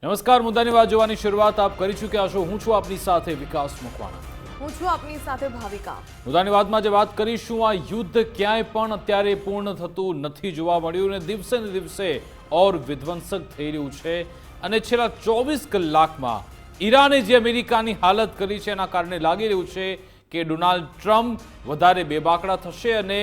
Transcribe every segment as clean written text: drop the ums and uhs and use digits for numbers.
નમસ્કાર, મુદ્દાની વાત જોવાની શરૂઆત આપ કરી ચૂક્યા છો। હું છું આપની સાથે વિકાસ મકવાણા। હું છું આપની સાથે ભાવિકા। મુદ્દાની વાતમાં જે વાત કરીશું, આ યુદ્ધ ક્યાંય પણ અત્યારે પૂર્ણ થતું નથી જોવા મળ્યું અને દિવસે ને દિવસે ઓર વિધ્વંસક થઈ રહ્યું છે। અને છેલ્લા 24 કલાકમાં ઈરાને જે અમેરિકાની હાલત કરી છે એના કારણે લાગી રહ્યું છે કે ડોનાલ્ડ ટ્રમ્પ વધારે બેબાકડા થશે અને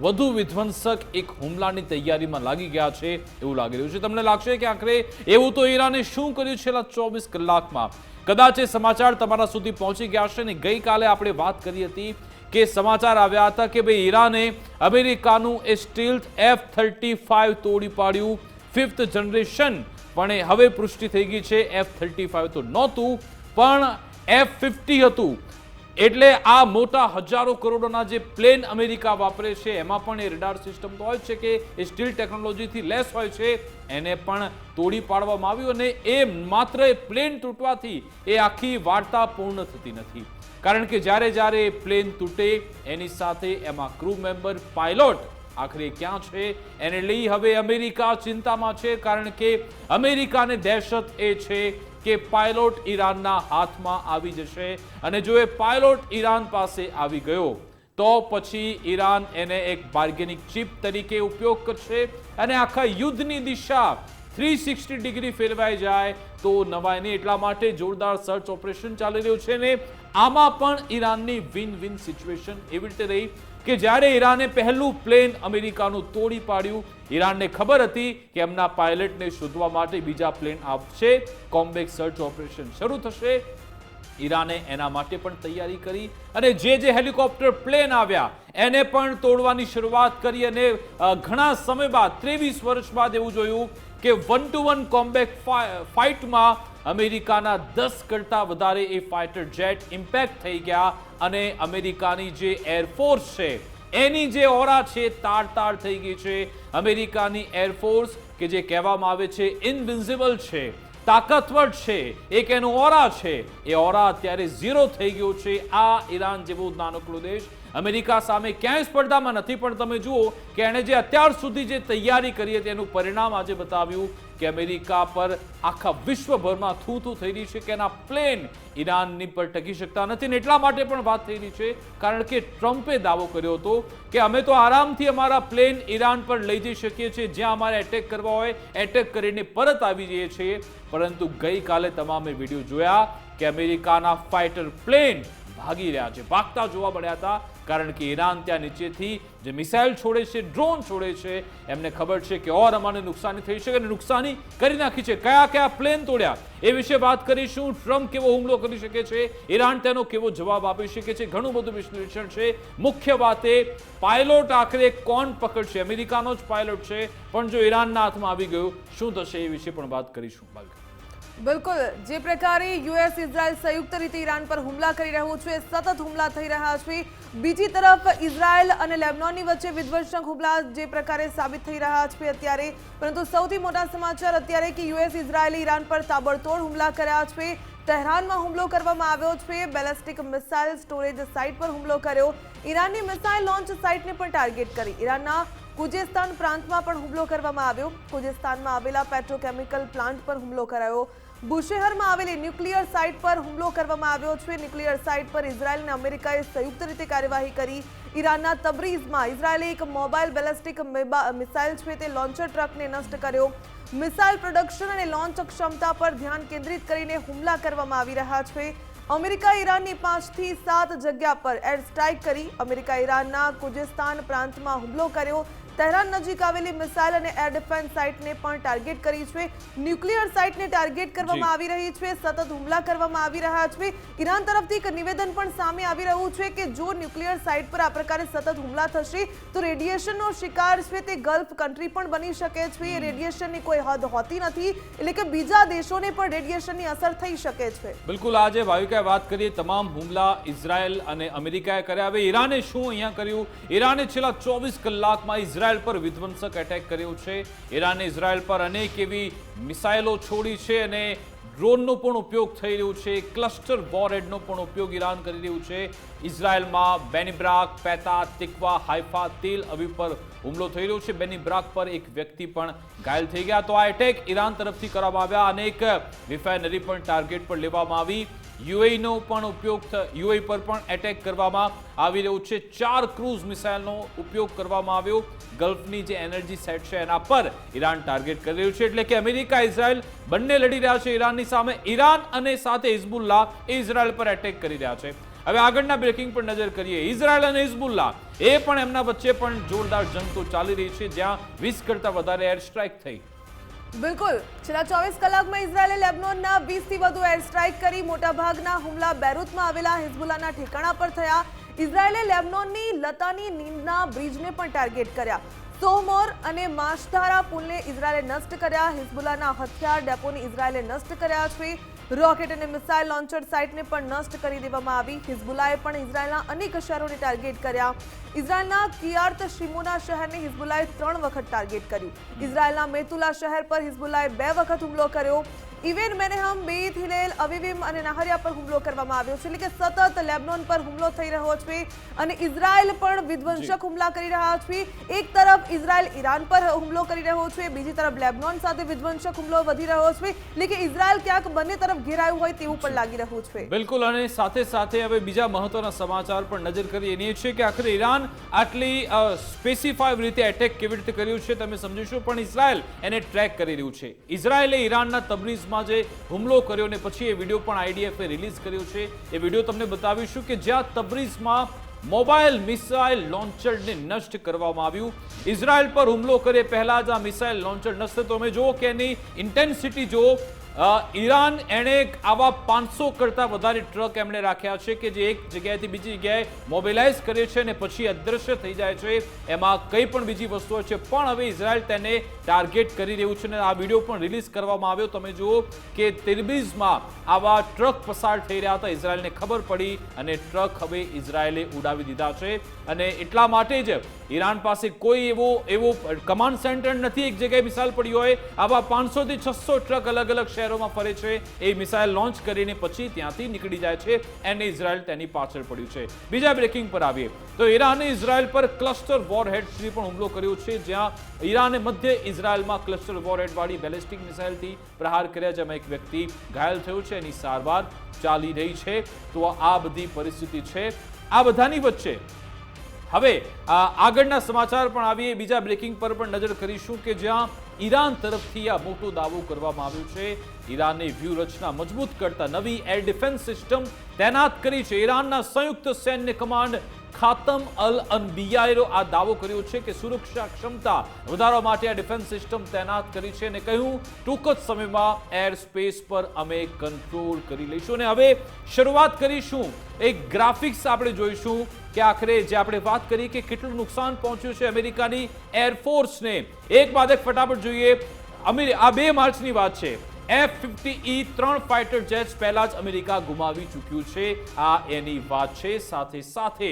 વધુ વિધ્વંસક એક હુમલાની તૈયારીમાં લાગી ગયા છે એવું લાગી રહ્યું છે। તમને લાગશે કે આખરે એવું તો ઈરાને શું કર્યું છેલ્લા 24 કલાકમાં? કદાચ એ સમાચાર તમારા સુધી પહોંચી ગયા છે ને ગઈકાલે આપણે વાત કરી હતી કે સમાચાર આવ્યા હતા કે ભાઈ ઈરાને અમેરિકાનું એ સ્ટીલ્થ F-35 તોડી પાડ્યું, 5th જનરેશન, પણ એ હવે પુષ્ટિ થઈ ગઈ છે F-35 તો નહોતું પણ F-50 હતું। એટલે આ મોટા હજારો કરોડોના જે પ્લેન અમેરિકા વાપરે છે એમાં પણ એ રડાર સિસ્ટમ તો હોય છે કે એ સ્ટીલ ટેકનોલોજીથી લેસ હોય છે, એને પણ તોડી પાડવામાં આવ્યું અને એ માત્ર એ પ્લેન તૂટવાથી એ આખી વાર્તા પૂર્ણ થતી નથી, કારણ કે જ્યારે પ્લેન તૂટે એની સાથે એમાં ક્રૂ મેમ્બર, પાયલોટ આખરે ક્યાં છે એને લઈ હવે અમેરિકા ચિંતામાં છે, કારણ કે અમેરિકાને દહેશત એ છે કે પાયલોટ ઈરાનના હાથમાં આવી જશે અને જો એ પાયલોટ ઈરાન પાસે આવી ગયો તો પછી ઈરાન એને એક બાર્ગેનિંગ ચિપ તરીકે ઉપયોગ કરશે અને આખા યુદ્ધની દિશા 360 ડિગ્રી ફેરવાઈ જાય તો નવાય નહીં। એટલા માટે જોરદાર સર્ચ ઓપરેશન ચાલી રહ્યું છે ને આમાં પણ ઈરાનની વિન વિન સિચ્યુએશન એવી રીતે રહી કે જ્યારે ઈરાને પહેલું પ્લેન અમેરિકાનું તોડી પાડ્યું, ઈરાનને ખબર હતી કે એમના પાયલટને શોધવા માટે બીજા પ્લેન આવશે, કોમ્બેક સર્ચ ઓપરેશન શરૂ થશે। ઈરાને એના માટે પણ તૈયારી કરી અને જે હેલિકોપ્ટર પ્લેન આવ્યા એને પણ તોડવાની શરૂઆત કરી અને ઘણા સમય બાદ 23 વર્ષ બાદ એવું જોયું કે 1-to-1 કોમ્બેક ફાઇટમાં અમેરિકાના 10 કરતાં વધારે એ ફાઇટર જેટ ઇમ્પેક્ટ થઈ ગયા અને અમેરિકાની જે એરફોર્સ છે એની જે ઓરા છે તાર થઈ ગઈ છે। અમેરિકાની એરફોર્સ કે જે કહેવામાં આવે છે ઇનવિન્સિબલ છે, તાકાતવર છે, એક એનો ઓરા છે, એ ઓરા અત્યારે ઝીરો થઈ ગયો છે। આ ઈરાન જેવો નાનકડો દેશ અમેરિકા સામે ક્યાંય સ્પર્ધામાં નથી, પણ તમે જુઓ કે એણે જે અત્યાર સુધી જે તૈયારી કરી હતી એનું પરિણામ આજે બતાવ્યું કે અમેરિકા પર આખા વિશ્વભરમાં થૂ થઈ રહી છે કે એના પ્લેન ઈરાનની પર ટકી શકતા નથી ને એટલા માટે પણ વાત થઈ રહી છે કારણ કે ટ્રમ્પે દાવો કર્યો હતો કે અમે તો આરામથી અમારા પ્લેન ઈરાન પર લઈ જઈ શકીએ છીએ, જ્યાં અમારે એટેક કરવા હોય એટેક કરીને પરત આવી જઈએ છીએ। પરંતુ ગઈકાલે તમામે વિડીયો જોયા કે અમેરિકાના ફાઇટર પ્લેન ભાગી રહ્યા છે, ભાગતા જોવા મળ્યા હતા, કારણ કે ઈરાન ત્યાં નીચેથી જે મિસાઇલ છોડે છે, ડ્રોન છોડે છે, એમને ખબર છે કે ઓર અમારે નુકસાની થઈ શકે અને નુકસાની કરી નાખી છે। કયા પ્લેન તોડ્યા એ વિશે વાત કરીશું। ટ્રમ્પ કેવો હુમલો કરી શકે છે, ઈરાન તેનો કેવો જવાબ આપી શકે છે, ઘણું બધું વિશ્લેષણ છે। મુખ્ય વાત એ પાયલોટ આખરે કોણ પકડશે? અમેરિકાનો જ પાયલોટ છે, પણ જો ઈરાનના હાથમાં આવી ગયું શું થશે એ વિશે પણ વાત કરીશું। બિલકુલ, જે પ્રકારે યુએસ ઇઝરાયલ સંયુક્ત રીતે ઈરાન પર હુમલા કરી રહ્યું છે, સતત હુમલા થઈ રહ્યા છે, બીજી તરફ ઇઝરાયલ અને લેબનોનની વચ્ચે વિધ્વંસક હુમલા જે પ્રકારે સાબિત થઈ રહ્યા છે અત્યારે, પરંતુ સૌથી મોટા સમાચાર અત્યારે કે યુએસ ઇઝરાયલે ઈરાન પર તાબડતોડ હુમલા કર્યા છે। તહેરાનમાં હુમલો કરવામાં આવ્યો છે, બેલેસ્ટિક મિસાઇલ સ્ટોરેજ સાઇટ પર હુમલો કર્યો, ઈરાનની મિસાઇલ લોન્ચ સાઇટને પણ ટાર્ગેટ કરી, ઈરાનના ખુજેસ્તાન પ્રાંતમાં પણ હુમલો કરવામાં આવ્યો, ખુજેસ્તાનમાં આવેલા પેટ્રોકેમિકલ પ્લાન્ટ પર હુમલો કરાયો, બુશેહરમાં આવેલી ન્યુક્લિયર સાઇટ પર હુમલો કરવામાં આવ્યો છે। ન્યુક્લિયર સાઇટ પર ઇઝરાયલ અને અમેરિકાએ સંયુક્ત રીતે કાર્યવાહી કરી। ઈરાનના તબરીઝમાં ઇઝરાયલે એક મોબાઈલ બેલેસ્ટિક મિસાઇલ છે તે લોન્ચર ટ્રકને નષ્ટ કર્યો। મિસાઇલ પ્રોડક્શન અને લોન્ચ ક્ષમતા પર ધ્યાન કેન્દ્રિત કરીને હુમલા કરવામાં આવી રહ્યા છે। અમેરિકા ઈરાનની 5 થી 7 જગ્યા પર એર સ્ટ્રાઇક કરી, અમેરિકા ઈરાનના ખુજેસ્તાન પ્રાંતમાં હુમલો કર્યો, તહેરાન નજીક આવેલી મિસાઇલ અને એર ડિફેન્સ સાઇટને પણ ટાર્ગેટ કરી છે, ન્યુક્લિયર સાઇટને ટાર્ગેટ કરવામાં આવી રહી છે, સતત હુમલા કરવામાં આવી રહ્યા છે। ઈરાન તરફથી એક નિવેદન પણ સામે આવી રહ્યું છે કે જો ન્યુક્લિયર સાઇટ પર આ પ્રકારે સતત હુમલા થશે તો રેડિયેશનનો શિકાર છે તે ગલ્ફ કન્ટ્રી પણ બની શકે છે। રેડિયેશનની કોઈ હદ હોતી નથી, એટલે કે બીજા દેશોને પણ રેડિયેશનની અસર થઈ શકે છે। બિલકુલ, આજે ભાવિકાએ વાત કરીએ તમામ હુમલા ઇઝરાયલ અને અમેરિકાએ કર્યા, હવે ઈરાને શું અહીંયા કર્યું? ઈરાને છેલ્લા 24 કલાકમાં ઇઝરાયલ પર વિધ્વંસક એટેક કર્યો છે। ઈરાને ઇઝરાયલ પર અનેક એવી મિસાઇલો છોડી છે અને ડ્રોનનો પણ ઉપયોગ થઈ રહ્યો છે, ક્લસ્ટર વોરહેડનો પણ ઉપયોગ ઈરાન કરી રહ્યું છે। ઇઝરાયલમાં બેનિબ્રાક, પેતા, તિકવા, હાઇફા, તેલ અવીવ પર હુમલો થઈ રહ્યો છે। બેની બ્રાક પર એક વ્યક્તિ પણ ઘાયલ થઈ ગયા। તો આ એટેક ઈરાન તરફથી કરવામાં આવ્યા। અનેક રિફાઇનરી પણ ટાર્ગેટ પર લેવામાં આવી। યુએઈનો પણ ઉપયોગ યુએઈ પર પણ એટેક કરવામાં આવી રહ્યો છે। 4 ક્રૂઝ મિસાઇલનો ઉપયોગ કરવામાં આવ્યો। ગલ્ફની જે એનર્જી સેટ છે એના પર ઈરાન ટાર્ગેટ કરી રહ્યું છે। એટલે કે અમેરિકા ઇઝરાયલ બંને લડી રહ્યા છે ઈરાનની સામે। ઈરાન અને સાથે હિઝબુલ્લાહ એ ઇઝરાયલ પર એટેક કરી રહ્યા છે। હવે આગળના બ્રેકિંગ પર નજર કરીએ। ઇઝરાયલ અને હિઝબુલ્લાહ એ પણ એમના વચ્ચે પણ જોરદાર જંગ તો ચાલી રહી છે, જ્યાં 20 કરતા વધારે એર સ્ટ્રાઇક થઈ। બિલકુલ, છેલ્લા 24 કલાકમાં ઇઝરાયેલે લેબનોનના 20 થી વધુ એર સ્ટ્રાઇક કરી। મોટાભાગના હુમલા બેરૂતમાં આવેલા હિઝબુલ્લાહના ઠેકાણા પર થયા। ઇઝરાયેલે લેબનોનની લતાની નીંદના બ્રિજને પણ ટાર્ગેટ કર્યા। સોમોર અને માશધારા પુલને ઇઝરાયેલે નષ્ટ કર્યા। હિઝબુલ્લાહના હથિયાર ડેપોને ઇઝરાયેલે નષ્ટ કર્યા છે। રોકેટ અને મિસાઇલ લોન્ચર સાઇટને પણ નષ્ટ કરી દેવામાં આવી। હિઝબુલ્લાહે પણ ઇઝરાયેલના અનેક શહેરોને ટાર્ગેટ કર્યા। ઇઝરાયેલના કિયાર્ત શિમોના શહેરને હિઝબુલ્લાહે 3 વખત ટાર્ગેટ કર્યું। ઇઝરાયેલના મેતુલા શહેર પર હિઝબુલ્લાહે 2 વખત હુમલો કર્યો। ઇવેન મેનેહમ, બેઇત હિલેલ, અવિવિમ અને નાહરિયા પર હુમલો કરવામાં આવ્યો છે। એટલે કે સતત લેબનોન પર હુમલો થઈ રહ્યો છે અને ઇઝરાયેલ પણ વિધ્વંસક હુમલા કરી રહ્યા છે। એક તરફ ઇઝરાયેલ ઈરાન પર હુમલો કરી રહ્યો છે, બીજી તરફ લેબનોન સાથે વિધ્વંસક હુમલો વધી રહ્યો છે। એટલે કે ઇઝરાયેલ ક્યાંક બંને તરફ ઘેરાયું હોય તેવું પણ લાગી રહ્યું છે। બિલકુલ, અને સાથે સાથે હવે બીજા મહત્વના સમાચાર પર નજર કરીએ। એની છે કે આખરે ઈરાન આટલી સ્પેસિફાઈડ રીતે એટેક કેવી રીતે કર્યું છે તમે સમજીશું, પણ ઇઝરાયલ એને ટ્રેક કરી રહ્યું છે। ઇઝરાયલે ઈરાનના તબરીઝમાં જે હુમલો કર્યો ને પછી એ વિડીયો પણ આઈડીએફએ રિલીઝ કર્યો છે। એ વિડીયો તમને બતાવીશું કે જ્યાં તબરીઝમાં મોબાઈલ મિસાઇલ લોન્ચરને નષ્ટ કરવામાં આવ્યું। ઇઝરાયલ પર હુમલો કરે પહેલા જ આ મિસાઇલ લોન્ચર નષ્ટ તો તમે જુઓ કે એની ઇન્ટેન્સિટી જુઓ। ઈરાન એણે આવા 500 કરતા વધારે ટ્રક એમણે રાખ્યા છે કે જે એક જગ્યાએથી બીજી જગ્યાએ મોબિલાઇઝ કરે છે અને પછી અદૃશ્ય થઈ જાય છે। એમાં કંઈ પણ બીજી વસ્તુઓ છે, પણ હવે ઇઝરાયલ તેને ટાર્ગેટ કરી રહ્યું છે અને આ વિડીયો પણ રિલીઝ કરવામાં આવ્યો। તમે જુઓ કે તિર્બીઝમાં આવા ટ્રક પસાર થઈ રહ્યા હતા। ઇઝરાયલને ખબર પડી અને ટ્રક હવે ઇઝરાયલે ઉડાવી દીધા છે અને એટલા માટે જ ઈરાન પાસે કોઈ એવો કમાન્ડ સેન્ટર નથી એક જગ્યાએ મિસાઇલ પડી હોય। આવા 500 થી 600 ટ્રક અલગ અલગ શહેરોમાં ફરે છે। એ મિસાઇલ લોન્ચ કરીને પછી ત્યાંથી નીકળી જાય છે અને ઇઝરાયલ તેની પાછળ પડ્યું છે। બીજા બ્રેકિંગ પર આવીએ તો ઈરાને ઇઝરાયલ પર ક્લસ્ટર વોરહેડથી પણ હુમલો કર્યો છે, જ્યાં ઈરાને મધ્ય ઇઝરાયલમાં ક્લસ્ટર વોરહેડ વાળી બેલિસ્ટિક મિસાઇલથી પ્રહાર કર્યા, જેમાં એક વ્યક્તિ ઘાયલ થયો છે, એની સારવાર ચાલી રહી છે। તો આ બધી પરિસ્થિતિ છે। આ બધાની વચ્ચે હવે આગળના સમાચાર પણ આવીએ। બીજા બ્રેકિંગ પર પણ નજર કરીશું કે જ્યાં ઈરાન તરફથી આ મોટો દાવો કરવામાં આવ્યો છે। ઈરાને વ્યૂહરચના મજબૂત કરતા નવી એર ડિફેન્સ સિસ્ટમ તૈનાત કરી છે। ઈરાનના સંયુક્ત સૈન્ય કમાન્ડ ખાતમ અલ અનબિયાએ આ દાવો કર્યો છે કે સુરક્ષા ક્ષમતા વધારવા માટે આ ડિફેન્સ સિસ્ટમ તૈનાત કરી છે અને કહ્યું ટૂંક જ સમયમાં એર સ્પેસ પર અમે કંટ્રોલ કરી લઈશું। અને હવે શરૂઆત કરીશું એક ગ્રાફિક્સ આપણે જોઈશું કે આખરે જે આપણે વાત કરી કે કેટલું નુકસાન પહોંચ્યું છે અમેરિકાની એરફોર્સને। એક બાદ એક ફટાફટ જોઈએ। આ 2 માર્ચની વાત છે। F-50E 3 ફાઇટર જેટ્સ પહેલા જ અમેરિકા ગુમાવી ચૂક્યું છે, આ એની વાત છે। સાથે સાથે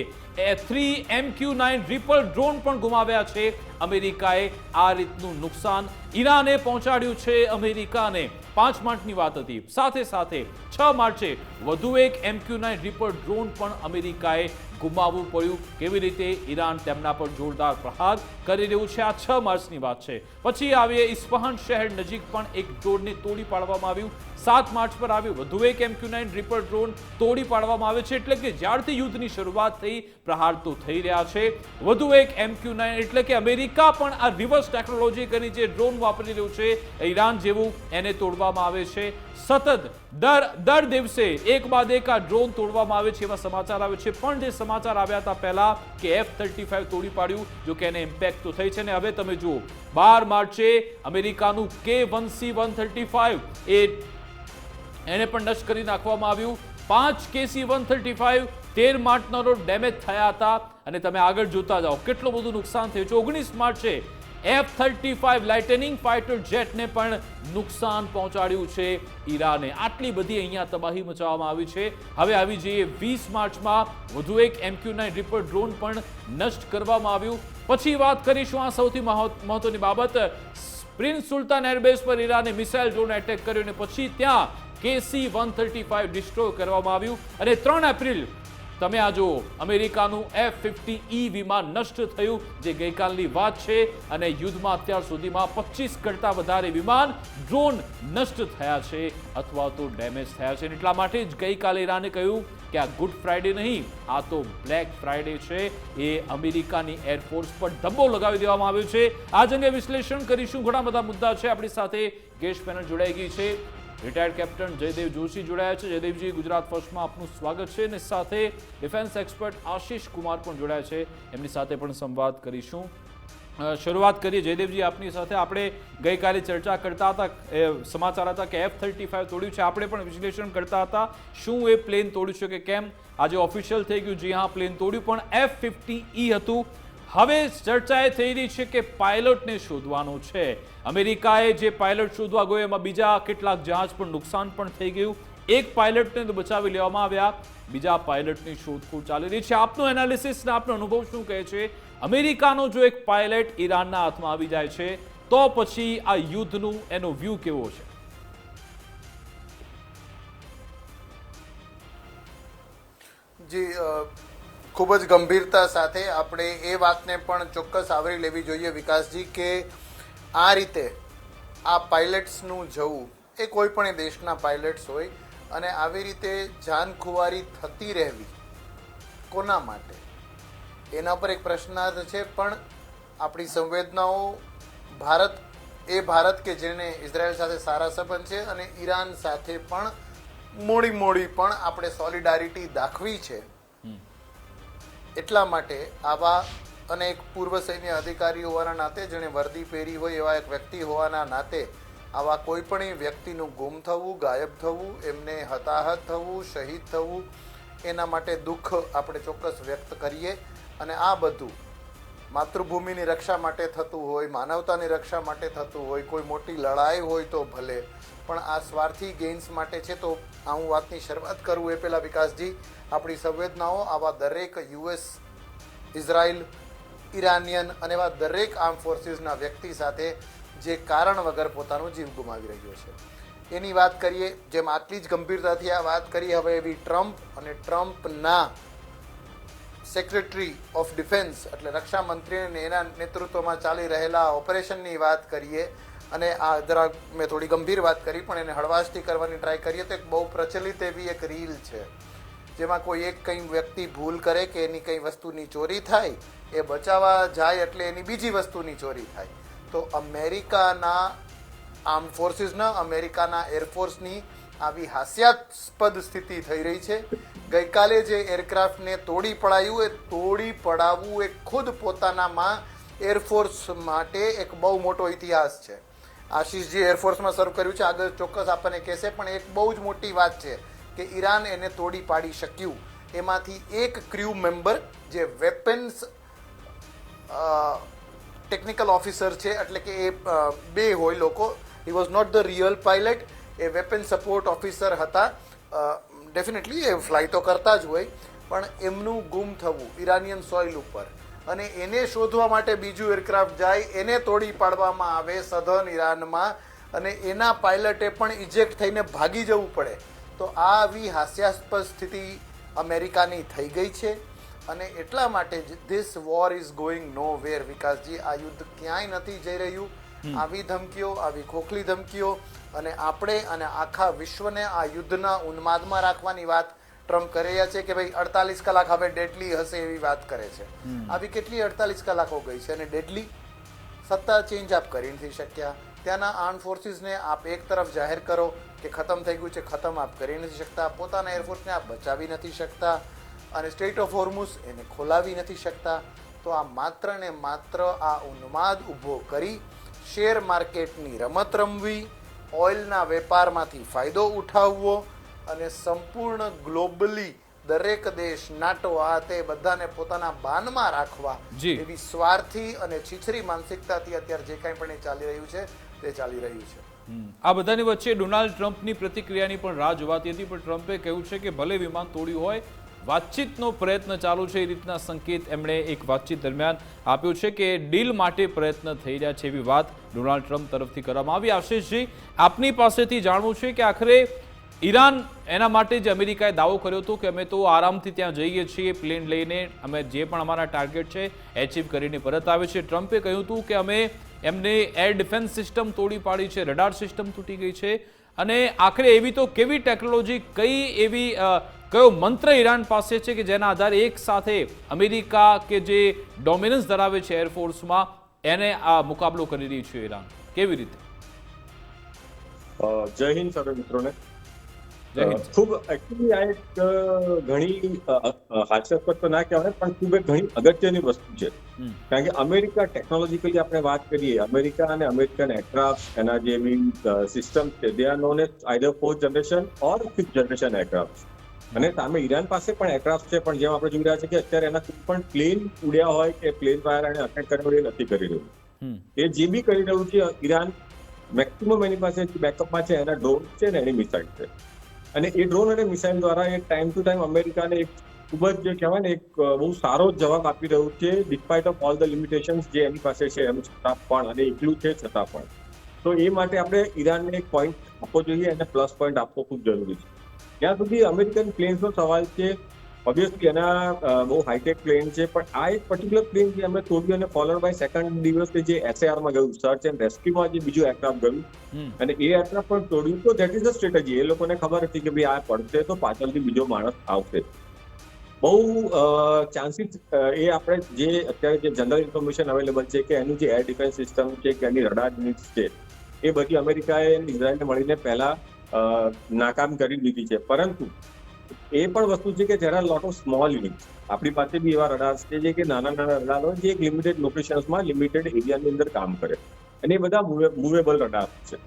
3 MQ-9 રિપલ ડ્રોન પણ ગુમાવ્યા છે અમેરિકાએ। આ રીતનું નુકસાન ઈરાને પહોંચાડ્યું છે અમેરિકાને। 5 માર્ચની વાત હતી। સાથે સાથે 6 માર્ચે વધુ એક MQ-9 રિપલ ડ્રોન પણ અમેરિકાએ ગુમાવવું પડ્યું। કેવી રીતે ઈરાન તેમના પર જોરદાર પ્રહાર કરી રહ્યું છે, આ 6 માર્ચની વાત છે। પછી આવીએ ઇસ્ફહાન શહેર નજીક પણ એક ડ્રોનને તોડી પાડવામાં આવ્યું। 7 માર્ચ પર આવ્યું વધુ એક MQ-9 રિપલ ડ્રોન તોડી પાડવામાં આવે છે। એટલે કે જ્યારથી યુદ્ધની શરૂઆત થઈ પ્રહાર તો થઈ રહ્યા છે। વધુ એક MQ-9 એટલે કે અમેરિકા પણ આ રિવર્સ ટેકનોલોજી કરી જે ડ્રોન વાપરી રહ્યું છે ઈરાન જેવું, એને તોડવામાં આવે છે। સતત દર દિવસે એક બાદ એક આ ડ્રોન તોડવામાં આવે છે એવા સમાચાર આવે છે। પણ જે સમાચાર આવ્યા હતા પહેલા કે F-35 તોડી પાડ્યું, જો કે એને ઇમ્પેક્ટ તો થઈ છે ને હવે તમે જુઓ 12 માર્ચે અમેરિકાનું K-1C-135 એને પણ નષ્ટ કરી નાખવામાં આવ્યું। 5 KC-135 13 માર્ચના રોજ ડેમેજ થયા હતા અને તમે આગળ જોતા જાઓ કેટલું બધું નુકસાન થયું છે। 19 માર્ચે F-35 લાઇટનિંગ ફાઇટર જેટને પણ નુકસાન પહોંચાડ્યું છે ઈરાને। આટલી બધી અહીંયા તબાહી મચાવવામાં આવી છે। હવે આવી જઈએ 20 માર્ચમાં વધુ એક MQ-9 રિપલ ડ્રોન પણ નષ્ટ કરવામાં આવ્યું। પછી વાત કરીશું આ સૌથી મહત્વની બાબત, પ્રિન્સ સુલ્તાન એરબેઝ પર ઈરાને મિસાઇલ ડ્રોન એટેક કર્યો અને પછી ત્યાં KC-135 ડિસ્ટ્રોય કરવામાં આવ્યું અને 3 એપ્રિલ તમે આ જુઓ, અમેરિકાનું F-50E વિમાન નષ્ટ થયું, જે ગઈકાલની વાત છે, અને યુદ્ધમાં અત્યાર સુધીમાં 25 કરતાં વધારે વિમાન, ડ્રોન નષ્ટ થયા છે અથવા તો ડેમેજ થયા છે. એટલા માટે જ ગઈકાલે ઈરાને કહ્યું કે આ ગુડ ફ્રાઈડે નહીં, આ તો બ્લેક ફ્રાઈડે છે. એ અમેરિકાની એરફોર્સ પર ધબ્બો લગાવી દેવામાં આવ્યો છે. આજ અંગે વિશ્લેષણ કરીશું. ઘણા બધા મુદ્દા છે. આપણી સાથે ગેસ્ટ પેનલ જોડાઈ ગઈ છે. રિટાયર્ડ કેપ્ટન જયદેવ જોશી જોડાયા છે. જયદેવજી, ગુજરાત ફર્સ્ટમાં આપનું સ્વાગત છે. અને સાથે ડિફેન્સ એક્સપર્ટ આશિષ કુમાર પણ જોડાયા છે. એમની સાથે પણ સંવાદ કરીશું. શરૂઆત કરીએ જયદેવજી આપની સાથે. આપણે ગઈકાલે ચર્ચા કરતા હતા, સમાચાર હતા કે F-35 તોડ્યું છે. આપણે પણ વિશ્લેષણ કરતા હતા શું એ પ્લેન તોડ્યું છે કે કેમ. આજે ઓફિશિયલ થઈ ગયું, જી હા, પ્લેન તોડ્યું, પણ F-50E હતું. હવે ચર્ચા એ થઈ રહી છે કે પાયલટને શોધવાનો છે. અમેરિકાએ જે પાયલટ શોધવા ગયો એમાં બીજા કેટલાક જહાજ પણ નુકસાન પણ થઈ ગયું. એક પાયલટને તો બચાવી લેવામાં આવ્યા, બીજા પાયલટની શોધખોળ ચાલી રહી છે. આપનો એનાલિસિસ ને આપનો અનુભવ શું કહે છે? અમેરિકાનો જો એક પાયલટ ઈરાનના હાથમાં આવી જાય છે તો પછી આ યુદ્ધનું એનો વ્યૂ કેવો છે? જી, ખૂબ જ ગંભીરતા સાથે આપણે એ વાતને પણ ચોક્કસ આવરી લેવી જોઈએ વિકાસજી કે આ રીતે આ પાયલટ્સનું જવું એ કોઈ પણ દેશના પાયલટ્સ હોય અને આવી રીતે જાનખુવારી થતી રહેવી કોના માટે, એના પર એક પ્રશ્નાર્થ છે. પણ આપણી સંવેદનાઓ ભારત કે જેને ઇઝરાયલ સાથે સારા સંબંધ છે અને ઈરાન સાથે પણ મોડી પણ આપણે સોલિડારિટી દાખવી છે. એટલા માટે આવા અને એક પૂર્વ સૈન્ય અધિકારી હોવાના નાતે, જેણે વર્દી પહેરી હોય એવા એક વ્યક્તિ હોવાના નાતે, આવા કોઈ પણ વ્યક્તિનું ગુમ થવું, ગાયબ થવું, એમને હતાહત થવું, શહીદ થવું, એના માટે દુઃખ આપણે ચોક્કસ વ્યક્ત કરીએ. અને આ બધું માતૃભૂમિની રક્ષા માટે થતું હોય, માનવતાની રક્ષા માટે થતું હોય, કોઈ મોટી લડાઈ હોય તો ભલે, પણ આ સ્વાર્થી ગેઇન્સ માટે છે. તો હું વાતની શરૂઆત કરું એ પહેલાં વિકાસજી, આપણી સંવેદનાઓ આવા દરેક US, ઇઝરાયલ, ઈરાનિયન અને એવા દરેક આર્મ ફોર્સિસના વ્યક્તિ સાથે જે કારણ વગર પોતાનો જીવ ગુમાવી રહ્યો છે એની વાત કરીએ. જેમ આટલી જ ગંભીરતાથી આ વાત કરી, હવે એવી ટ્રમ્પ અને ટ્રમ્પના સેક્રેટરી ઓફ ડિફેન્સ એટલે રક્ષા મંત્રી અને એના નેતૃત્વમાં ચાલી રહેલા ઓપરેશનની વાત કરીએ. અને આ જરા મેં થોડી ગંભીર વાત કરી પણ એને હળવાશથી કરવાની ટ્રાય કરીએ તો એક બહુ પ્રચલિત એવી એક રીલ છે જેમાં કોઈ એક કંઈ વ્યક્તિ ભૂલ કરે કે એની કંઈ વસ્તુની ચોરી થાય, એ બચાવવા જાય એટલે એની બીજી વસ્તુની ચોરી થાય. તો અમેરિકાના આર્મ ફોર્સિસના, અમેરિકાના એરફોર્સની આવી હાસ્યાસ્પદ સ્થિતિ થઈ રહી છે. ગઈકાલે જે એરક્રાફ્ટને તોડી પડાવવું એ ખુદ પોતાનામાં એરફોર્સ માટે એક બહુ મોટો ઇતિહાસ છે. આશીષજી એરફોર્સમાં સર્વ કર્યું છે, આગળ ચોક્કસ આપણને કહેશે, પણ એક બહુ જ મોટી વાત છે કે ઈરાન એને તોડી પાડી શક્યું. એમાંથી એક ક્રૂ મેમ્બર જે વેપન્સ ટેકનિકલ ઓફિસર છે, એટલે કે એ બે હોય લોકો, he was not the real pilot, એ વેપન સપોર્ટ ઓફિસર હતા. ડેફિનેટલી એ ફ્લાય તો કરતા જ હોય, પણ એમનું ગુમ થવું ઈરાનિયન સોઇલ ઉપર અને એને શોધવા માટે બીજું એરક્રાફ્ટ જાય, એને તોડી પાડવામાં આવે સધર્ન ઈરાનમાં અને એના પાયલટે પણ ઇજેક્ટ થઈને ભાગી જવું પડે. તો આ આવી હાસ્યાસ્પદ સ્થિતિ અમેરિકાની થઈ ગઈ છે. અને એટલા માટે જ ધીસ વોર ઇઝ ગોઈંગ નો વેર વિકાસજી. આ યુદ્ધ ક્યાંય નથી જઈ રહ્યું. આવી ધમકીઓ, આવી ખોખલી ધમકીઓ અને આપણે અને આખા વિશ્વને આ યુદ્ધના ઉન્માદમાં રાખવાની વાત ટ્રમ્પ કરી રહ્યા છે કે ભાઈ 48 કલાક હવે ડેડલી હશે એવી વાત કરે છે. આવી કેટલી 48 કલાકો ગઈ છે અને ડેડલી સત્તા ચેન્જ આપ કરી નથી શક્યા. ત્યાંના આર્મ ફોર્સિસને આપ એક તરફ જાહેર કરો કે ખતમ થઈ ગયું છે, ખતમ આપ કરી નથી શકતા. પોતાના એરફોર્સને આપ બચાવી નથી શકતા અને સ્ટેટ ઓફ હોર્મુઝ એને ખોલાવી નથી શકતા. તો આ માત્ર ને માત્ર આ ઉન્માદ ઊભો કરી શેર માર્કેટની રમત રમવી, ઓઇલના વેપારમાંથી ફાયદો ઉઠાવવો અને સંપૂર્ણ ગ્લોબલી દરેક દેશ, નાટો, આ તે બધાને પોતાના બાનમાં રાખવા એવી સ્વાર્થી અને છીછરી માનસિકતાથી અત્યારે જે કાંઈ પણ ચાલી રહ્યું છે તે ચાલી રહ્યું છે. આ બધાની વચ્ચે ડોનાલ્ડ ટ્રમ્પની પ્રતિક્રિયાની પણ રાહ જોવાતી હતી, પણ ટ્રમ્પે કહ્યું છે કે ભલે વિમાન તોડ્યું હોય, વાતચીતનો પ્રયત્ન ચાલુ છે. એ રીતના સંકેત એમણે એક વાતચીત દરમિયાન આપ્યો છે કે ડીલ માટે પ્રયત્ન થઈ રહ્યા છે એવી વાત ડોનાલ્ડ ટ્રમ્પ તરફથી કરવામાં આવી. આશીષજી, આપની પાસેથી જાણવું છે કે આખરે ઈરાન એના માટે જ અમેરિકાએ દાવો કર્યો હતો કે અમે તો આરામથી ત્યાં જઈએ છીએ પ્લેન લઈને, અમે જે પણ અમારા ટાર્ગેટ છે એચીવ કરીને પરત આવે છે. ટ્રમ્પે કહ્યું હતું કે અમે એમને એર ડિફેન્સ સિસ્ટમ તોડી પાડી છે, રડાર સિસ્ટમ તૂટી ગઈ છે. અને આખરે એવી તો કેવી ટેકનોલોજી, કયો મંત્ર ઈરાન પાસે છે કે જેના આધારે એક સાથે અમેરિકા કે જે ડોમિનન્સ ધરાવે છે એરફોર્સમાં એને આ મુકાબલો કરી રહી છે ઈરાન? કેવી રીતે? જય હિન્દ સર્વ મિત્રોને. ખૂબ એકચ્યુઅલી આ એક ઘણી હાસ્યાસ્પદ તો ના કહેવાય પણ ખૂબ એક ઘણી અગત્યની વસ્તુ છે. કારણ કે અમેરિકા ટેકનોલોજીકલી આપણે વાત કરીએ, અમેરિકા અને અમેરિકન એરક્રાફ્ટ એના જે બી સિસ્ટમ છે they are known as either 4th generation or 5th generation aircraft. અને સામે ઈરાન પાસે પણ એરક્રાફ્ટ છે, પણ જેમ આપણે જોઈ રહ્યા છે કે અત્યારે એના કોઈ પણ પ્લેન ઉડ્યા હોય કે પ્લેન ફાયર એને અટેક કર્યો એ નથી કરી રહ્યું. એ જે બી કરી રહ્યું છે ઈરાન મેક્સિમમ એની પાસે બેકઅપમાં છે એના ડ્રોન છે ને એની મિસાઇલ છે. અને એ ડ્રોન અને મિસાઇલ દ્વારા એ ટાઈમ ટુ ટાઈમ અમેરિકાને એક ખૂબ જ કહેવાય ને એક બહુ સારો જવાબ આપી રહ્યું છે despite of all the limitations જે એની પાસે છે એનું છતાં પણ, અને એકલું છે છતાં પણ. તો એ માટે આપણે ઈરાનને એક પોઈન્ટ આપવો જોઈએ અને પ્લસ પોઈન્ટ આપવો ખૂબ જરૂરી છે. ત્યાં સુધી અમેરિકન પ્લેન્સનો સવાલ છે, ઓબ્વિયસલી એના બહુ હાઈટેક પ્લેન છે, પણ આ એક પર્ટિક્યુલર પ્લેન જે અમે તોડ્યું અને ફોલોડ બાય સેકન્ડ દિવસે જે SAR-માં ગયું, સર્ચ એન્ડ રેસ્ક્યુમાં જે બીજું એરક્રાફ્ટ ગયું અને એ એરક્રાફ્ટ પણ તોડ્યું, તો ધેટ ઇઝ ધ સ્ટ્રેટેજી. એ લોકોને ખબર હતી કે ભાઈ આ પડશે તો પાછળથી બીજો માણસ આવશે. બહુ ચાન્સીસ એ આપણે જે અત્યારે જે જનરલ ઇન્ફોર્મેશન અવેલેબલ છે કે એનું જે એર ડિફેન્સ સિસ્ટમ છે કે એની રડાર યુનિટ્સ છે એ બધી અમેરિકાએ ઇઝરાયલને મળીને પહેલા નાકામ કરી દીધી છે. પરંતુ એ પણ વસ્તુ છે કે જરા લોટ ઓફ સ્મોલ યુનિટ આપણી પાસે બી એવા રડાર્સ છે જે કે નાના નાના રડાર હોય જે એક લિમિટેડ લોકેશન્સમાં લિમિટેડ એરિયાની અંદર કામ કરે, અને એ બધા મૂવેબલ રડાર છે.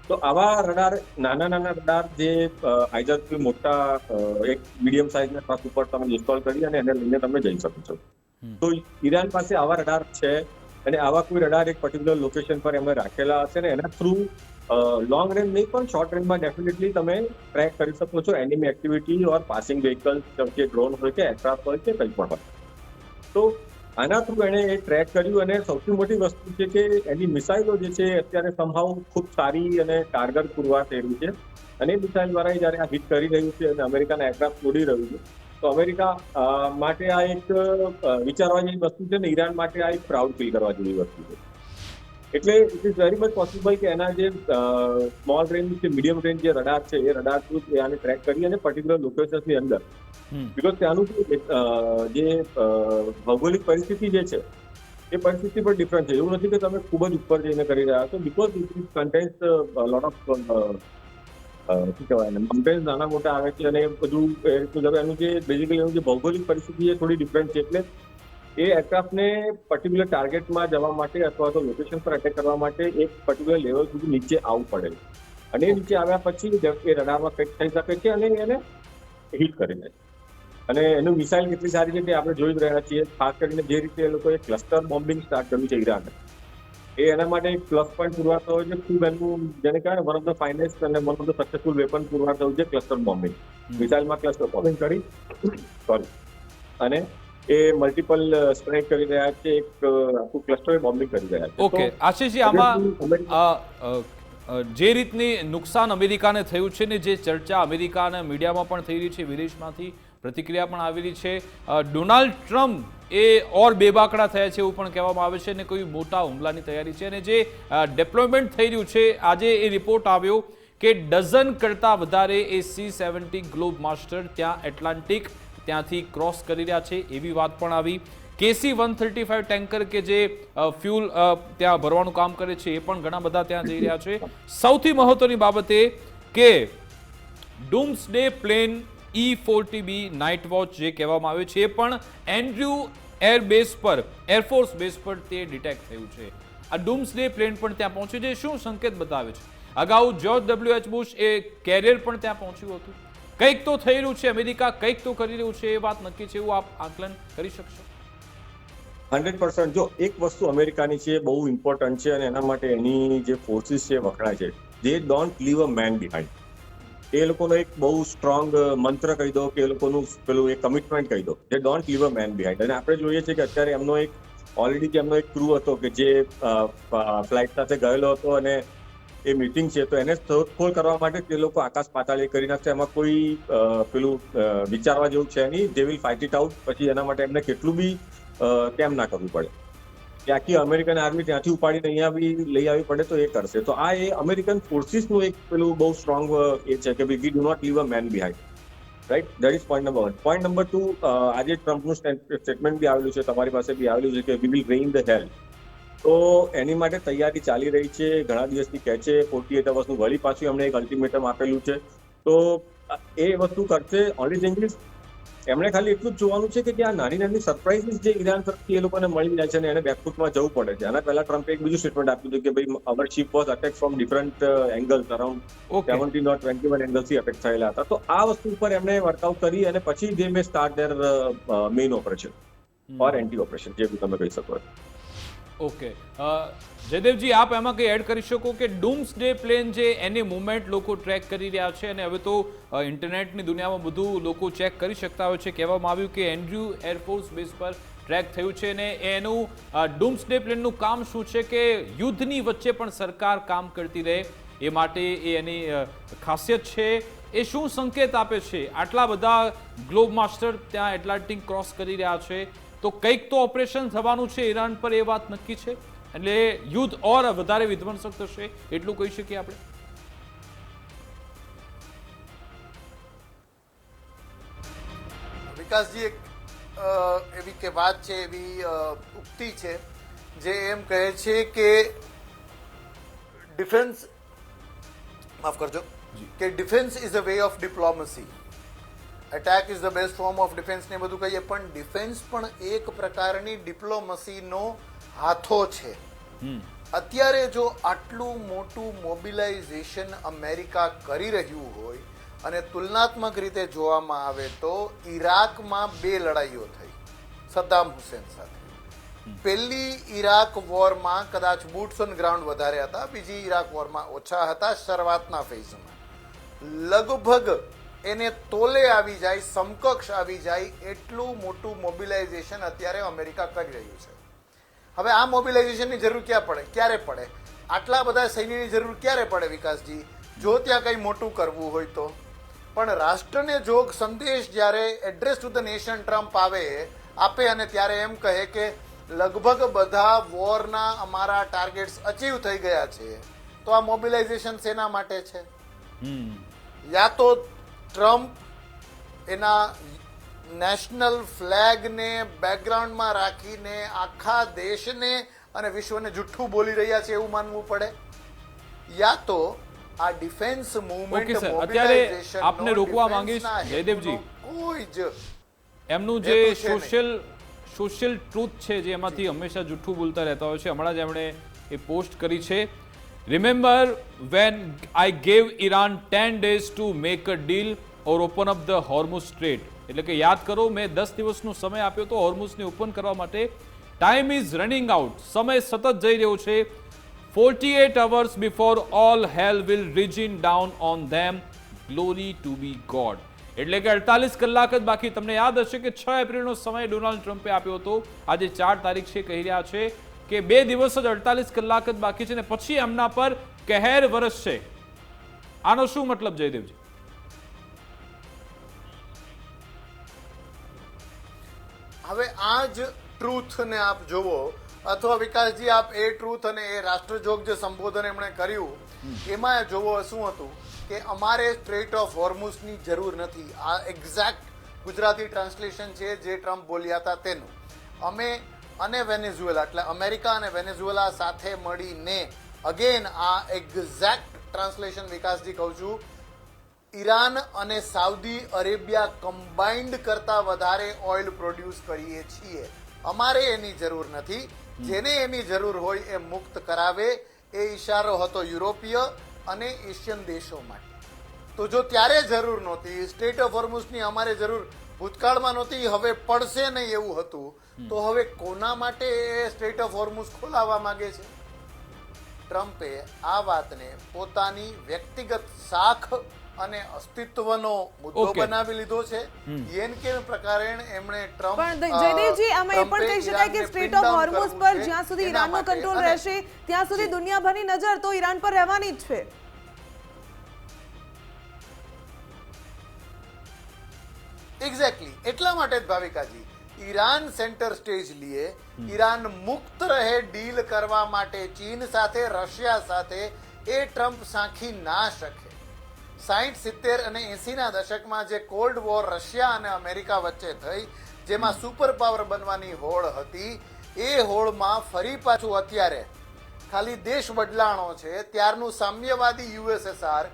તો આવા રડાર, નાના નાના રડાર જે આઈધર કોઈ મોટા એક મીડિયમ સાઇઝના ટ્રક ઉપર તમે ઇન્સ્ટોલ કરી અને એને લઈને તમે જઈ શકો છો. તો ઈરાન પાસે આવા રડાર છે અને આવા કોઈ રડાર એક પર્ટિક્યુલર લોકેશન પર એમણે રાખેલા હશે ને એના થ્રુ લોંગ રેન્જ નહીં પણ શોર્ટ રેન્જમાં ડેફિનેટલી તમે ટ્રેક કરી શકો છો એનિમી એક્ટિવિટી ઓર પાસિંગ વ્હીકલ, કે ડ્રોન હોય કે એરક્રાફ્ટ હોય કે કંઈ પણ હોય. તો આના થ્રુ એણે એ ટ્રેક કર્યું, અને સૌથી મોટી વસ્તુ છે કે એની મિસાઇલો જે છે અત્યારે સંભાવ ખૂબ સારી અને કારગર પુરવાર થઈ રહી છે. અને એ મિસાઇલ દ્વારા જયારે આ હિટ કરી રહ્યું છે અને અમેરિકાના એરક્રાફ્ટ તોડી રહ્યું છે, તો અમેરિકા માટે આ એક વિચારવા જેવી વસ્તુ છે ને ઈરાન માટે આ એક પ્રાઉડ ફીલ કરવા જેવી વસ્તુ છે. એટલે it is very much possible કે એના જે સ્મોલ રેન્જ કે મીડિયમ રેન્જ જે રડાર છે એ રડાર થ્રુ આને ટ્રેક કરી અને પર્ટિક્યુલર લોકેશન્સની અંદર, બીકોઝ ત્યાંનું જે ભૌગોલિક પરિસ્થિતિ જે છે એ પરિસ્થિતિ પર ડિફરન્ટ છે. એવું નથી કે તમે ખૂબ જ ઉપર જઈને કરી રહ્યા છો, because it is contains lot of શું કહેવાય ને માઉન્ટેન્સ નાના મોટા આવે છે અને એ બધું એનું જે બેઝિકલી એનું જે ભૌગોલિક પરિસ્થિતિ એ થોડી ડિફરન્ટ છે. એટલે એ એરક્રાફ્ટને પર્ટિક્યુલર ટાર્ગેટમાં જવા માટે અથવા તો લોકેશન પર અટેક કરવા માટે એક પર્ટિક્યુલર લેવલ સુધી નીચે આવવું પડે, અને એ નીચે આવ્યા પછી એ રડારમાં ફિટ થઈ શકે છે અને એને હિટ કરી દે. અને એનું મિસાઇલ કેટલી સારી છે તે આપણે જોઈ જ રહ્યા છીએ. ખાસ કરીને જે રીતે એ લોકોએ ક્લસ્ટર બોમ્બિંગ સ્ટાર્ટ કર્યું છે ઈરાને, એ એના માટે એક પ્લસ પોઈન્ટ પુરવાર થયો છે. ખૂબ એનું જેને કહેવાય વન ઓફ ધ ફાઇનેસ્ટ અને one of the successful weapon પુરવાર થયું છે ક્લસ્ટર બોમ્બિંગ. મિસાઇલમાં ક્લસ્ટર બોમ્બિંગ કરી અને એ મલ્ટિપલ સ્ટ્રાઇક કરી રહ્યા છે, એક આખું ક્લસ્ટર બોમ્બિંગ કરી રહ્યા છે. ઓકે આશીષજી, આમાં જે રીતની નુકસાન અમેરિકાને થયું છે ને જે ચર્ચા અમેરિકા અને મીડિયામાં પણ થઈ રહી છે, વિદેશમાંથી પ્રતિક્રિયા પણ આવેલી છે, ડોનાલ્ડ ટ્રમ્પ એ ઓર બેબાકડા થયા છે એવું પણ કહેવામાં આવે છે, અને કોઈ મોટા હુમલાની તૈયારી છે. અને જે ડિપ્લોયમેન્ટ થઈ રહ્યું છે, આજે એ રિપોર્ટ આવ્યો કે ડઝન કરતાં વધારે એ C-70 ગ્લોબ માસ્ટર ત્યાં એટલાન્ટિક ત્યાંથી ક્રોસ કરી રહ્યા છે એવી વાત પણ આવી. KC-135 ટેન્કર કે જે ફ્યુલ ત્યાં ભરવાનું કામ કરે છે એ પણ ઘણા બધા ત્યાં જઈ રહ્યા છે. સૌથી મહત્વની બાબત એ કે ડૂમ્સડે પ્લેન E-40B નાઇટ વોચ જે કહેવામાં આવે છે એ પણ એન્ડ્રુ એરબેઝ પર, એરફોર્સ બેઝ પર તે ડિટેક્ટ થયું છે. આ ડૂમ્સડે પ્લેન પણ ત્યાં પહોંચ્યું છે. શું સંકેત બતાવે છે? અગાઉ જ્યોર્જ W.H. બુશ એ કેરિયર પણ ત્યાં પહોંચ્યું હતું. કંઈક તો થઈ રહ્યું છે, અમેરિકા કંઈક તો કરી રહ્યું છે, એ વાત નક્કી છે એવું આપ આકલન કરી શકશો? 100%. જો એક વસ્તુ અમેરિકાની છે બહુ ઇમ્પોર્ટન્ટ છે અને એના માટે એની જે ફોર્સિસ છે વખણાય છે, જે don't leave a man behind. એ લોકોનો એક બહુ સ્ટ્રોંગ મંત્ર કહી દો કે એ લોકોનું પેલું એક કમિટમેન્ટ કહી દો, જે don't leave a man behind. અને આપણે જોઈએ છીએ કે અત્યારે એમનો એક ઓલરેડી એમનો એક ક્રૂ હતો કે જે ફ્લાઇટ સાથે ગયેલો હતો અને એ મીટિંગ છે, તો એને શોધખોળ કરવા માટે તે લોકો આકાશ પાતાળ એ કરી નાખશે. એમાં કોઈ વિચારવા જેવું છે નહીં. They will fight it out. પછી એના માટે એમને કેટલું બી કેમ ના કરવું પડે, કે આખી અમેરિકન આર્મી ત્યાંથી ઉપાડીને અહીંયા બી લઈ આવી પડે તો એ કરશે. તો આ એ અમેરિકન ફોર્સિસનું એક બહુ સ્ટ્રોંગ એ છે કે we do not leave a man behind. Right, that is point number 1. Point number 2, આજે ટ્રમ્પનું સ્ટેટમેન્ટ બી આવેલું છે, તમારી પાસે બી આવેલું છે કે વી વિલ રેઇન ધ હેલ. તો એની માટે તૈયારી ચાલી રહી છે, ઘણા દિવસથી કહે છે. 48 અવર્સનું વળી પાછું એમણે એક અલ્ટિમેટમ આપેલું છે. તો એ વસ્તુ કરશે. ઓનલી થિંગ ઇઝ એમણે ખાલી એટલું જ જોવાનું છે કે ત્યાં નાની નાની સરપ્રાઇઝીસ જે ઈરાન તરફથી એ લોકોને મળી જાય છે ને એને બેકફૂટમાં જવું પડે છે. આના પહેલા ટ્રમ્પે એક બીજું સ્ટેટમેન્ટ આપ્યું હતું કે ભાઈ our ship was attack from different angles, around 17 or 21 એંગલ્સથી અટેક થયેલા હતા. તો આ વસ્તુ ઉપર એમણે વર્કઆઉટ કરી અને પછી they may start their main operation or anti operation, જે બી તમે કહી શકો. ઓકે, જયદેવજી આપ એમાં કંઈ એડ કરી શકો કે ડૂમ્સડે પ્લેન જે એની મુવમેન્ટ લોકો ટ્રેક કરી રહ્યા છે અને હવે તો ઇન્ટરનેટની દુનિયામાં બધું લોકો ચેક કરી શકતા હોય છે. કહેવામાં આવ્યું કે એન્ડ્રયુ એરફોર્સ બેઝ પર ટ્રેક થયું છે અને એનું ડૂમ્સડે પ્લેનનું કામ શું છે કે યુદ્ધની વચ્ચે પણ સરકાર કામ કરતી રહે એ માટે એ એની ખાસિયત છે. એ શું સંકેત આપે છે? આટલા બધા ગ્લોબ માસ્ટર ત્યાં એટલાન્ટિક ક્રોસ કરી રહ્યા છે, તો કંઈક તો ઓપરેશન થવાનું છે ઈરાન પર, એ વાત નક્કી છે. એટલે યુદ્ધ ઓર વધારે વિધ્વંસક થશે એટલું કહી શકીએ આપણે. વિકાસજી, એક એવી કે વાત છે, એવી ઉક્તિ છે જે એમ કહે છે કે ડિફેન્સ, માફ કરજો, કે defence is a way of diplomacy, attack is the best form of defence ને બધું કહીએ, પણ ડિફેન્સ પણ એક પ્રકારની ડિપ્લોમસીનો હાથો છે. અત્યારે જો આટલું મોટું મોબિલાઇઝેશન અમેરિકા કરી રહ્યું હોય અને તુલનાત્મક રીતે જોવામાં આવે તો ઈરાકમાં 2 લડાઈઓ થઈ સદ્દામ હુસેન સાથે. પહેલી ઈરાક વોરમાં કદાચ બૂટ્સ ઓન ગ્રાઉન્ડ વધારે હતા, બીજી ઈરાક વોરમાં ઓછા હતા શરૂઆતના ફેઝમાં. લગભગ એને તોલે આવી જાય, સમકક્ષ આવી જાય એટલું મોટું મોબિલાઇઝેશન અત્યારે અમેરિકા કરી રહ્યું છે. હવે આ મોબિલાઇઝેશનની જરૂર ક્યારે પડે? આટલા બધા સૈન્યની જરૂર ક્યારે પડે વિકાસજી? જો ત્યાં કંઈ મોટું કરવું હોય તો. પણ રાષ્ટ્રને જોગ સંદેશ જ્યારે address to the nation Trump આપે અને ત્યારે એમ કહે કે લગભગ બધા વોરના અમારા ટાર્ગેટ્સ અચીવ થઈ ગયા છે, તો આ મોબિલાઇઝેશન શેના માટે છે? યા તો ટ્રમ્પ એના નેશનલ ફ્લેગને બેકગ્રાઉન્ડમાં રાખીને આખા દેશને અને વિશ્વને જુઠ્ઠું બોલી રહ્યા છે એવું માનવું પડે, યા તો આ ડિફેન્સ મૂવમેન્ટ અત્યારે આપને રોકવા માંગીશ જયદેવજી, કોઈ જ એમનું જે સોશિયલ ટ્રુથ છે જે એમાંથી હંમેશા જુઠ્ઠું બોલતા રહેતા હોય છે. હમણાં જ એમણે એ પોસ્ટ કરી છે, remember when I gave Iran 10 days to make a deal or open up the Hormuz strait. એટલે કે યાદ કરો, મેં 10 દિવસનો સમય આપ્યો તો હોર્મુઝને ઓપન કરવા માટે. ટાઈમ ઇઝ રનિંગ આઉટ, સમય સતત જઈ રહ્યો છે. 48 hours before all hell will reign down on them, glory to be God. એટલે કે 48 કલાક જ બાકી. તમને યાદ હશે કે 6 એપ્રિલનો સમય ડોનાલ્ડ ટ્રમ્પે આપ્યો હતો, આજે 4 તારીખ છે. કહી રહ્યા છે કે 2 દિવસ જ 48 કલાક જ બાકી છે ને પછી એમના પર કહેર વરસશે. આનો શું મતલબ જયદેવજી? હવે આ જ ટ્રુથને આપ જુઓ, અથવા વિકાસજી આપ એ ટ્રુથ અને એ રાષ્ટ્રજોગ જે સંબોધન એમણે કર્યું એમાં જોવો શું હતું કે અમારે સ્ટ્રેટ ઓફ હોર્મુઝની જરૂર નથી. આ એક્ઝેક્ટ ગુજરાતી ટ્રાન્સલેશન છે જે ટ્રમ્પ બોલ્યા હતા તેનું. અમે અને વેનેઝુએલા, એટલે અમેરિકા અને વેનેઝુએલા સાથે મળીને, અગેન આ એક્ઝેક્ટ ટ્રાન્સલેશન વિકાસજી કહું છું, ઈરાન અને સાઉદી અરેબિયા કમ્બાઇન્ડ કરતા વધારે ઓઇલ પ્રોડ્યુસ કરીએ છીએ. અમારે એની જરૂર નથી. જેને એની જરૂર હોય એ મુક્ત કરાવે. એ ઈશારો હતો યુરોપીય અને એશિયન દેશો માટે. તો જો ત્યારે જરૂર નહોતી, સ્ટેટ ઓફ હોર્મુઝની અમારે જરૂર ભૂતકાળમાં નહોતી, હવે પડશે નહીં એવું હતું, તો હવે કોના માટે સ્ટેટ ઓફ હોર્મુઝ ખોલાવવા માંગે છે? ટ્રમ્પે આ વાતને પોતાની વ્યક્તિગત શાખ અને અસ્તિત્વનો મુદ્દો Okay. બનાવી લીધો છે. યેન કેન પ્રકારે એમણે ટ્રમ્પ પણ જયદેવજી આમાં એ પણ કહી શકાય કે સ્ટ્રેટ ઓફ હોર્મુઝ પર જ્યાં સુધી ઈરાનનો કંટ્રોલ રહેશે ત્યાં સુધી દુનિયાભરની નજર તો ઈરાન પર રહેવાની જ છે. એક્ઝેક્ટલી એટલા માટે જ ભાવિકાજી ઈરાન સેન્ટર સ્ટેજ લીએ. ઈરાન મુક્ત રહે ડીલ કરવા માટે ચીન સાથે રશિયા સાથે એ ટ્રમ્પ સાંખી ના શકે. 60, 70 અને 80ના દશકમાં જે કોલ્ડ વોર રશિયા અને અમેરિકા વચ્ચે થઈ, જેમાં સુપર પાવર બનવાની હોડ હતી, એ હોડમાં ફરી પાછું અત્યારે ખાલી દેશ બદલાણો છે. ત્યારનું સામ્યવાદી યુએસએસઆર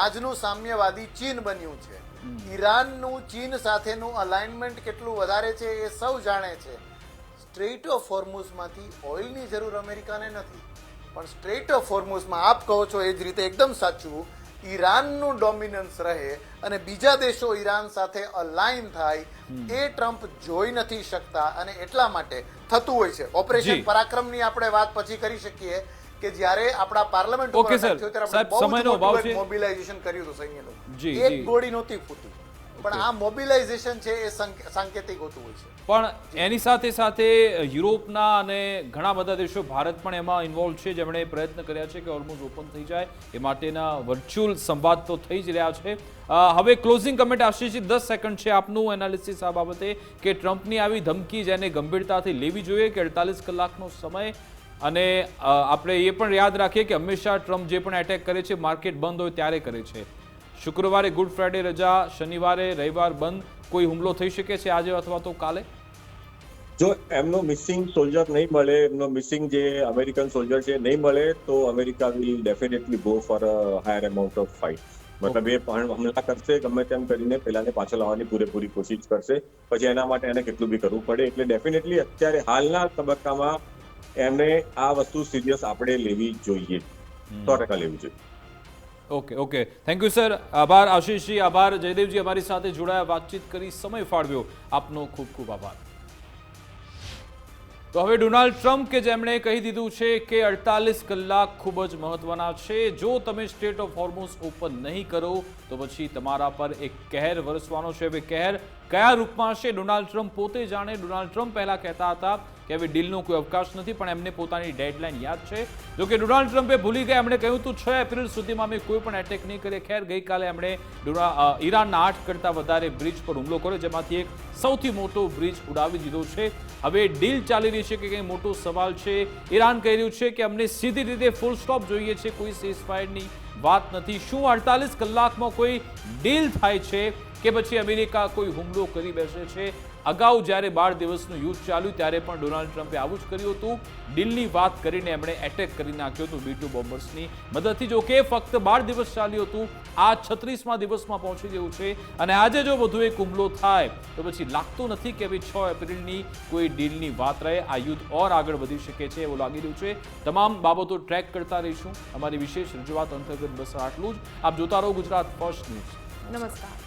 આજનું સામ્યવાદી ચીન બન્યું છે. ઈરાનનું ચીન સાથેનું અલાઇનમેન્ટ કેટલું વધારે છે એ સૌ જાણે છે. સ્ટ્રેટ ઓફ હોર્મુઝમાંથી ઓઇલની જરૂર અમેરિકાને નથી, પણ સ્ટ્રેટ ઓફ હોર્મુઝમાં આપ કહો છો એ જ રીતે એકદમ સાચું, ઈરાનનું ડોમિનન્સ રહે અને બીજા દેશો ઈરાન સાથે અલાઇન થાય એ ટ્રમ્પ જોઈ નથી શકતા. અને એટલા માટે થતું હોય છે. ઓપરેશન પરાક્રમની આપણે વાત પછી કરી શકીએ કે જ્યારે આપણા પાર્લામેન્ટ Okay, sir. સાહેબ, સમયનો અભાવ છે. મોબિલાઇઝેશન કર્યું હતું સૈન્યનું. જી, એક જી. ગોળી નહોતી ફૂટી, પણ આ મોબિલાઇઝેશન છે એ સાંકેતિક હોતું હોય છે. પણ એની સાથે સાથે યુરોપના અને ઘણા બધા દેશો, ભારત પણ એમાં ઇન્વોલ્વ છે, જેમણે પ્રયત્ન કર્યા છે કે હોર્મુઝ ઓપન થઈ જાય. એ માટેના વર્ચ્યુઅલ સંવાદ તો થઈ જ રહ્યા છે. હવે ક્લોઝિંગ કમેન્ટ આશીષજી 10 સેકન્ડ છે આપનું એનાલિસિસ આ બાબતે કે ટ્રમ્પની આવી ધમકી જેને ગંભીરતાથી લેવી જોઈએ કે 48 કલાકનો સમય. અને આપણે એ પણ યાદ રાખીએ કે હંમેશા ટ્રમ્પ જે પણ એટેક કરે છે માર્કેટ બંધ હોય ત્યારે કરે છે. શુક્રવારે ગુડ ફ્રાઈડે રજા, શનિવારે રવિવાર બંધ. કોઈ હુમલો થઈ શકે છે આજે અથવા તો કાલે? જો એમનો મિસિંગ સોલ્જર નહીં મળે, એમનો મિસિંગ જે અમેરિકન સોલ્જર છે નહીં મળે, તો America will definitely go for a higher amount of fight. મતલબ એ પણ હુમલા કરશે, ગમે તેમ કરીને પેલાને પાછળ લાવવાની પૂરેપૂરી કોશિશ કરશે. પછી એના માટે એને કેટલું બી કરવું પડે. એટલે ડેફિનેટલી અત્યારે હાલના તબક્કામાં એમને આ વસ્તુ સિરિયસ આપણે લેવી જોઈએ, 100% લેવી જોઈએ. Okay, thank you sir. આભાર આશીષજી, આભાર જયદેવજી, અમારી સાથે જોડાયા, વાતચીત કરી, સમય ફાળવ્યો. આપનો ખૂબ ખૂબ આભાર. તો હવે ડોનાલ્ડ ટ્રમ્પ કે જેમણે કહી દીધું છે કે 48 કલાક ખૂબ જ મહત્વના છે. જો તમે સ્ટ્રેટ ઓફ હોર્મુઝ ઓપન નહીં કરો તો પછી તમારા પર એક કહેર વરસવાનો છે. હવે કહેર કયા રૂપમાં હશે ડોનાલ્ડ ટ્રમ્પ પોતે જાણે. ડોનાલ્ડ ટ્રમ્પ પહેલા કહેતા હતા કે હવે ડીલનો કોઈ અવકાશ નથી, પણ એમને પોતાની ડેડલાઇન યાદ છે. જો કે ડોનાલ્ડ ટ્રમ્પે ભૂલી ગયા, એમણે કહ્યું હતું 6 એપ્રિલ સુધીમાં અમે કોઈ પણ એટેક નહીં કરીએ. ખેર ગઈકાલે એમણે ઈરાનના 8 કરતાં વધારે બ્રિજ પર હુમલો કર્યો, જેમાંથી એક સૌથી મોટો બ્રિજ ઉડાવી દીધો છે. હવે ડીલ ચાલી રહી છે કે કંઈ મોટો સવાલ છે. ઈરાન કહી રહ્યું છે કે અમને સીધી રીતે ફૂલ સ્ટોપ જોઈએ છે, કોઈ સીઝફાયરની વાત નથી. શું 48 કલાકમાં કોઈ ડીલ થાય છે કે પછી અમેરિકા કોઈ હુમલો કરી બેસે છે? અગાઉ જ્યારે 12 દિવસનું યુદ્ધ ચાલ્યું ત્યારે પણ ડોનાલ્ડ ટ્રમ્પે આવું જ કર્યું હતું. ડીલની વાત કરીને એમણે એટેક કરી નાખ્યો હતો B-2 બોમ્બર્સની મદદથી. જો કે ફક્ત 12 દિવસ ચાલ્યું હતું, આ 36મા દિવસમાં પહોંચી ગયું છે. અને આજે જો વધુ એક હુમલો થાય તો પછી લાગતું નથી કે હવે 6 એપ્રિલની કોઈ ડીલની વાત રહે. આ યુદ્ધ ઓર આગળ વધી શકે છે એવું લાગી રહ્યું છે. તમામ બાબતો ટ્રેક કરતા રહીશું. અમારી વિશેષ રજૂઆત અંતર્ગત બસ આટલું જ. આપ જોતા રહો ગુજરાત ફર્સ્ટ ન્યૂઝ. નમસ્કાર.